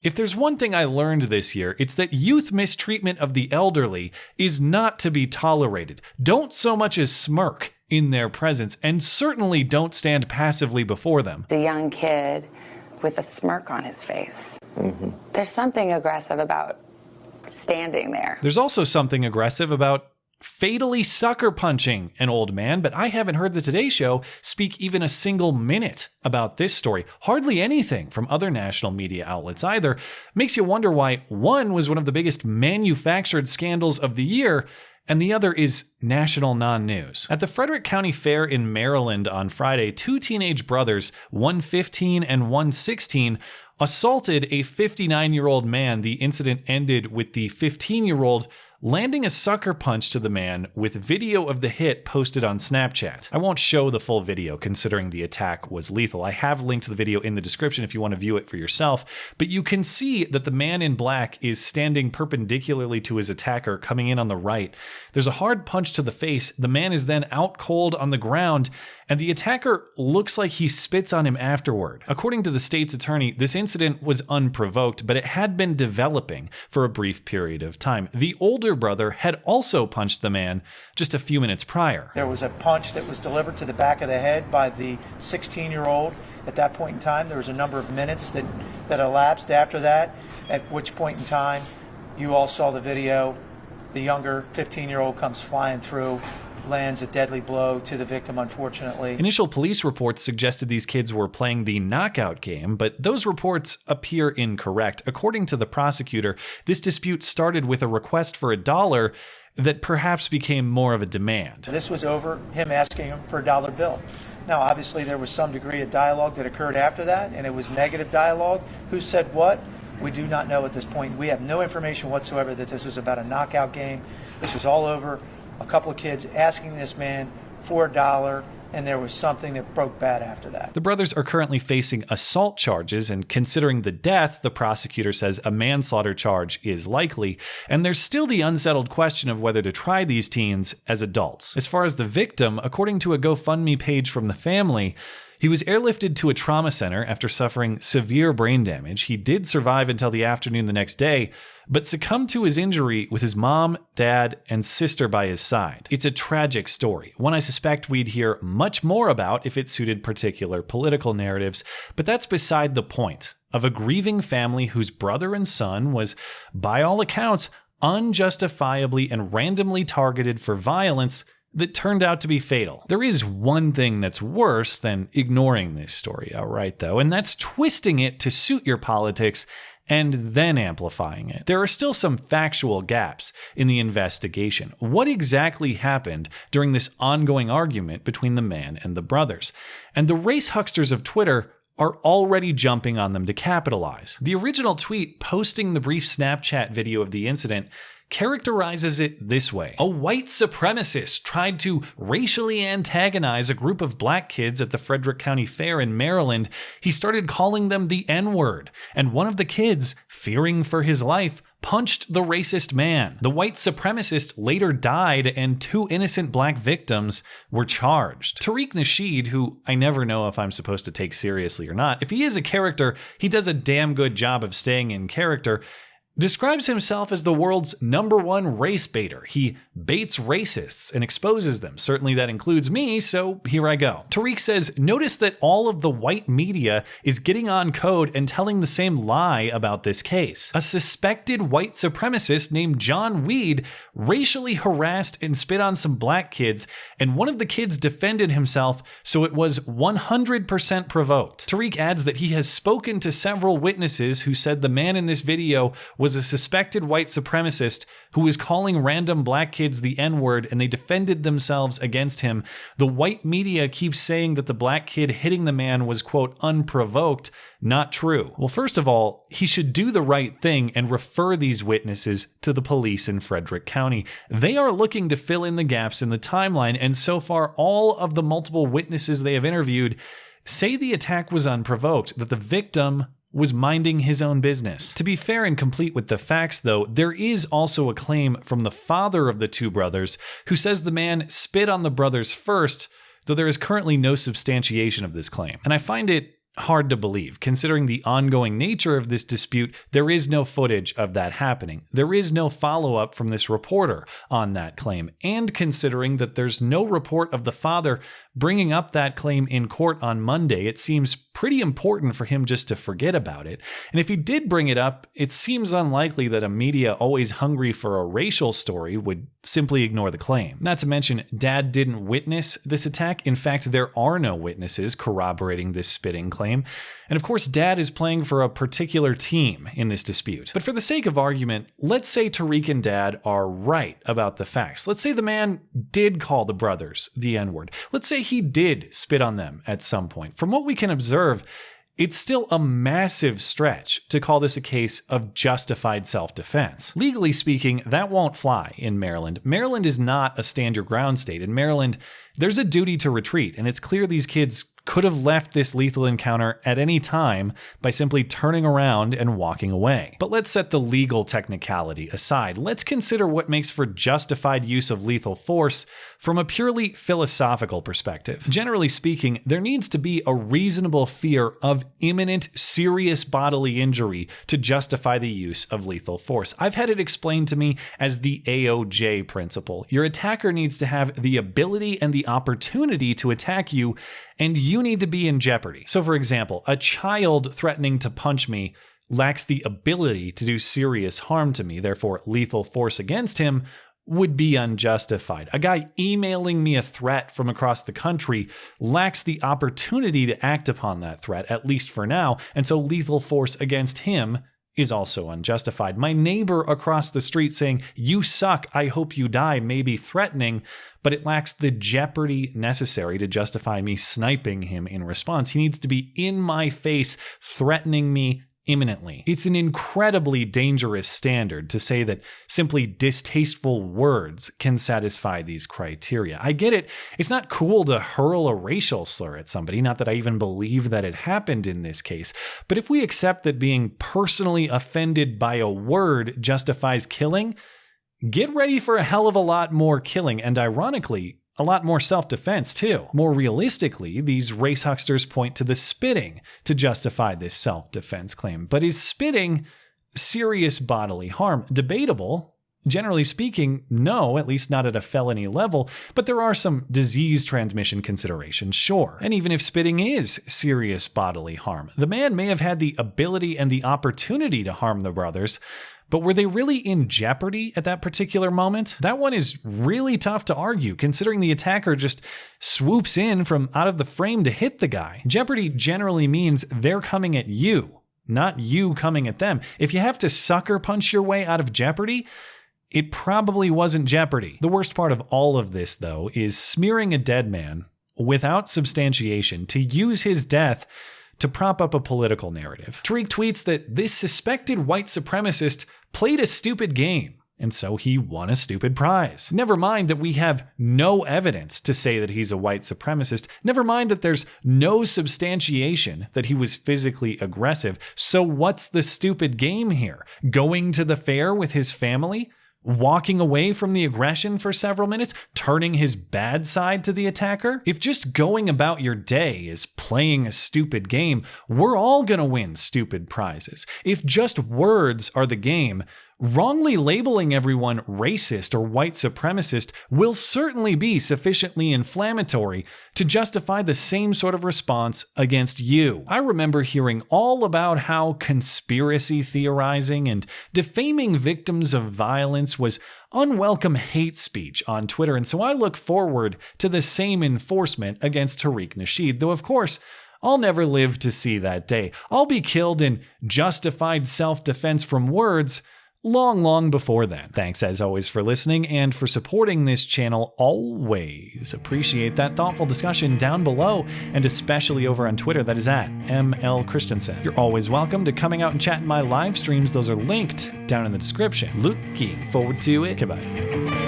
If there's one thing I learned this year, it's that youth mistreatment of the elderly is not to be tolerated. Don't so much as smirk in their presence, and certainly don't stand passively before them. The young kid with a smirk on his face. There's something aggressive about standing there. There's also something aggressive about fatally sucker punching an old man, but I haven't heard the Today Show speak even a single minute about this story. Hardly anything from other national media outlets either. Makes you wonder why one was one of the biggest manufactured scandals of the year, and the other is national non-news. At the Frederick County Fair in Maryland on Friday, two teenage brothers, one 15 and one 16, assaulted a 59-year-old man. The incident ended with the 15-year-old landing a sucker punch to the man with video of the hit posted on Snapchat. I won't show the full video considering the attack was lethal. I have linked the video in the description if you want to view it for yourself, but you can see that the man in black is standing perpendicularly to his attacker coming in on the right. There's a hard punch to the face. The man is then out cold on the ground, and the attacker looks like he spits on him afterward. According to the state's attorney, this incident was unprovoked, but it had been developing for a brief period of time. The older brother had also punched the man just a few minutes prior. There was a punch that was delivered to the back of the head by the 16-year-old. At that point in time, there was a number of minutes that elapsed after that, at which point in time you all saw the video. The younger 15-year-old comes flying through, lands a deadly blow to the victim, unfortunately. Initial police reports suggested these kids were playing the knockout game, but those reports appear incorrect. According to the prosecutor, this dispute started with a request for $1 that perhaps became more of a demand. This was over him asking him for a dollar bill. Now, obviously, there was some degree of dialogue that occurred after that, and it was negative dialogue. Who said what? We do not know at this point. We have no information whatsoever that this was about a knockout game. This was all over a couple of kids asking this man for $1, and there was something that broke bad after that. The brothers are currently facing assault charges, and considering the death, the prosecutor says a manslaughter charge is likely, and there's still the unsettled question of whether to try these teens as adults. As far as the victim, according to a GoFundMe page from the family, he was airlifted to a trauma center after suffering severe brain damage. He did survive until the afternoon the next day, but succumbed to his injury with his mom, dad, and sister by his side. It's a tragic story, one I suspect we'd hear much more about if it suited particular political narratives, but that's beside the point of a grieving family whose brother and son was, by all accounts, unjustifiably and randomly targeted for violence that turned out to be fatal. There is one thing that's worse than ignoring this story outright, though, and that's twisting it to suit your politics and then amplifying it. There are still some factual gaps in the investigation. What exactly happened during this ongoing argument between the man and the brothers? And the race hucksters of Twitter are already jumping on them to capitalize. The original tweet posting the brief Snapchat video of the incident characterizes it this way. A white supremacist tried to racially antagonize a group of black kids at the Frederick County Fair in Maryland. He started calling them the N-word, and one of the kids, fearing for his life, punched the racist man. The white supremacist later died, and two innocent black victims were charged. Tariq Nasheed, who I never know if I'm supposed to take seriously or not, if he is a character, he does a damn good job of staying in character, describes himself as the world's #1 race baiter. He baits racists and exposes them. Certainly that includes me, so here I go. Tariq says, notice that all of the white media is getting on code and telling the same lie about this case. A suspected white supremacist named John Weed racially harassed and spit on some black kids, and one of the kids defended himself, so it was 100% provoked. Tariq adds that he has spoken to several witnesses who said the man in this video was a suspected white supremacist who was calling random black kids the N-word, and they defended themselves against him. The white media keeps saying that the black kid hitting the man was, quote, unprovoked. Not true. Well, first of all, he should do the right thing and refer these witnesses to the police in Frederick County. They are looking to fill in the gaps in the timeline, and so far all of the multiple witnesses they have interviewed say the attack was unprovoked, that the victim was minding his own business. To be fair and complete with the facts, though, there is also a claim from the father of the two brothers who says the man spit on the brothers first, though there is currently no substantiation of this claim. And I find it hard to believe. Considering the ongoing nature of this dispute, there is no footage of that happening. There is no follow-up from this reporter on that claim. And considering that there's no report of the father bringing up that claim in court on Monday, it seems pretty important for him just to forget about it. And if he did bring it up, it seems unlikely that a media always hungry for a racial story would simply ignore the claim. Not to mention, Dad didn't witness this attack. In fact, there are no witnesses corroborating this spitting claim. And of course, Dad is playing for a particular team in this dispute. But for the sake of argument, let's say Tariq and Dad are right about the facts. Let's say the man did call the brothers the N-word. Let's say he did spit on them at some point. From what we can observe, it's still a massive stretch to call this a case of justified self-defense. Legally speaking, that won't fly in Maryland. Maryland is not a stand-your-ground state. In Maryland, there's a duty to retreat, and it's clear these kids could have left this lethal encounter at any time by simply turning around and walking away. But let's set the legal technicality aside. Let's consider what makes for justified use of lethal force from a purely philosophical perspective. Generally speaking, there needs to be a reasonable fear of imminent, serious bodily injury to justify the use of lethal force. I've had it explained to me as the AOJ principle. Your attacker needs to have the ability and the opportunity to attack you, and you need to be in jeopardy. So for example, a child threatening to punch me lacks the ability to do serious harm to me, therefore lethal force against him would be unjustified. A guy emailing me a threat from across the country lacks the opportunity to act upon that threat, at least for now, and so lethal force against him is also unjustified. My neighbor across the street saying, "You suck, I hope you die," may be threatening, but it lacks the jeopardy necessary to justify me sniping him in response. He needs to be in my face, threatening me imminently. It's an incredibly dangerous standard to say that simply distasteful words can satisfy these criteria. I get it. It's not cool to hurl a racial slur at somebody, not that I even believe that it happened in this case. But if we accept that being personally offended by a word justifies killing, get ready for a hell of a lot more killing, and ironically, a lot more self-defense too. More realistically, these race hucksters point to the spitting to justify this self-defense claim. But is spitting serious bodily harm? Debatable. Generally speaking, no, at least not at a felony level, but there are some disease transmission considerations, sure. And even if spitting is serious bodily harm, the man may have had the ability and the opportunity to harm the brothers, but were they really in jeopardy at that particular moment? That one is really tough to argue, considering the attacker just swoops in from out of the frame to hit the guy. Jeopardy generally means they're coming at you, not you coming at them. If you have to sucker punch your way out of jeopardy, it probably wasn't jeopardy. The worst part of all of this, though, is smearing a dead man without substantiation to use his death to prop up a political narrative. Tariq tweets that this suspected white supremacist played a stupid game, and so he won a stupid prize. Never mind that we have no evidence to say that he's a white supremacist. Never mind that there's no substantiation that he was physically aggressive. So what's the stupid game here? Going to the fair with his family? Walking away from the aggression for several minutes, turning his bad side to the attacker? If just going about your day is playing a stupid game, we're all gonna win stupid prizes. If just words are the game, wrongly labeling everyone racist or white supremacist will certainly be sufficiently inflammatory to justify the same sort of response against you. I remember hearing all about how conspiracy theorizing and defaming victims of violence was unwelcome hate speech on Twitter, and so I look forward to the same enforcement against Tariq Nasheed, though of course, I'll never live to see that day. I'll be killed in justified self-defense from words long before then. Thanks as always for listening and for supporting this channel. Always appreciate that thoughtful discussion down below, and especially over on Twitter. That is at ML Christiansen. You're always welcome to coming out and chat in my live streams. Those are linked down in the description. Looking forward to it. Goodbye.